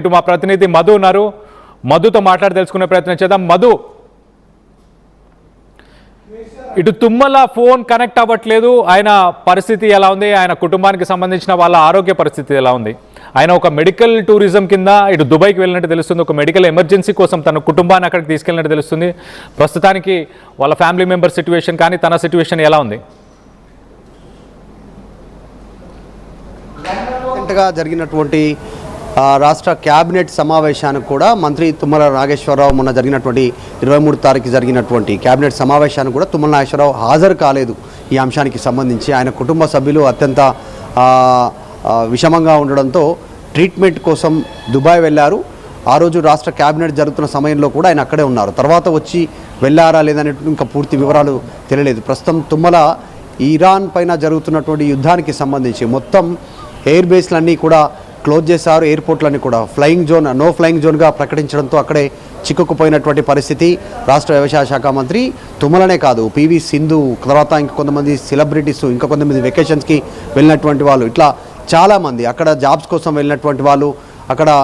ఇటు మా ప్రతినిధి మధు ఉన్నారు. మధుతో మాట్లాడి తెలుసుకునే ప్రయత్నం చేద్దాం. మధు, ఇటు తుమ్మల ఫోన్ కనెక్ట్ అవ్వట్లేదు. ఆయన పరిస్థితి ఎలా ఉంది? ఆయన కుటుంబానికి సంబంధించిన వాళ్ళ ఆరోగ్య పరిస్థితి ఎలా ఉంది? ఆయన ఒక మెడికల్ టూరిజం కింద ఇటు దుబాయ్కి వెళ్ళినట్టు తెలుస్తుంది. ఒక మెడికల్ ఎమర్జెన్సీ కోసం తన కుటుంబాన్ని అక్కడికి తీసుకెళ్ళినట్టు తెలుస్తుంది. ప్రస్తుతానికి వాళ్ళ ఫ్యామిలీ మెంబర్ సిట్యుయేషన్ కానీ తన సిట్యుయేషన్ ఎలా ఉంది? రీసెంట్గా జరిగినటువంటి రాష్ట్ర క్యాబినెట్ సమావేశానికి కూడా మంత్రి తుమ్మల నాగేశ్వరరావు మొన్న జరిగినటువంటి 23 తారీఖు జరిగినటువంటి క్యాబినెట్ సమావేశానికి కూడా తుమ్మల నాగేశ్వరరావు హాజరు కాలేదు. ఈ అంశానికి సంబంధించి ఆయన కుటుంబ సభ్యులు అత్యంత విషమంగా ఉండడంతో ట్రీట్మెంట్ కోసం దుబాయ్ వెళ్ళారు. ఆ రోజు రాష్ట్ర క్యాబినెట్ జరుగుతున్న సమయంలో కూడా ఆయన అక్కడే ఉన్నారు. తర్వాత వచ్చి వెళ్ళారా లేదనేటువంటి ఇంకా పూర్తి వివరాలు తెలియలేదు. ప్రస్తుతం తుమ్మల ఇరాన్ పైన జరుగుతున్నటువంటి యుద్ధానికి సంబంధించి మొత్తం ఎయిర్ బేస్లన్నీ కూడా క్లోజ్ చేశారు. ఎయిర్పోర్ట్లన్నీ కూడా నో ఫ్లయింగ్ జోన్గా ప్రకటించడంతో అక్కడే చిక్కుకుపోయినటువంటి పరిస్థితి. రాష్ట్ర వ్యవసాయ శాఖ మంత్రి తుమ్మలనే కాదు, పివి సింధు, తర్వాత ఇంకా కొంతమంది సెలబ్రిటీస్, ఇంకా కొంతమంది వెకేషన్స్కి వెళ్ళినటువంటి వాళ్ళు, ఇట్లా చాలామంది అక్కడ జాబ్స్ కోసం వెళ్ళినటువంటి వాళ్ళు, అక్కడ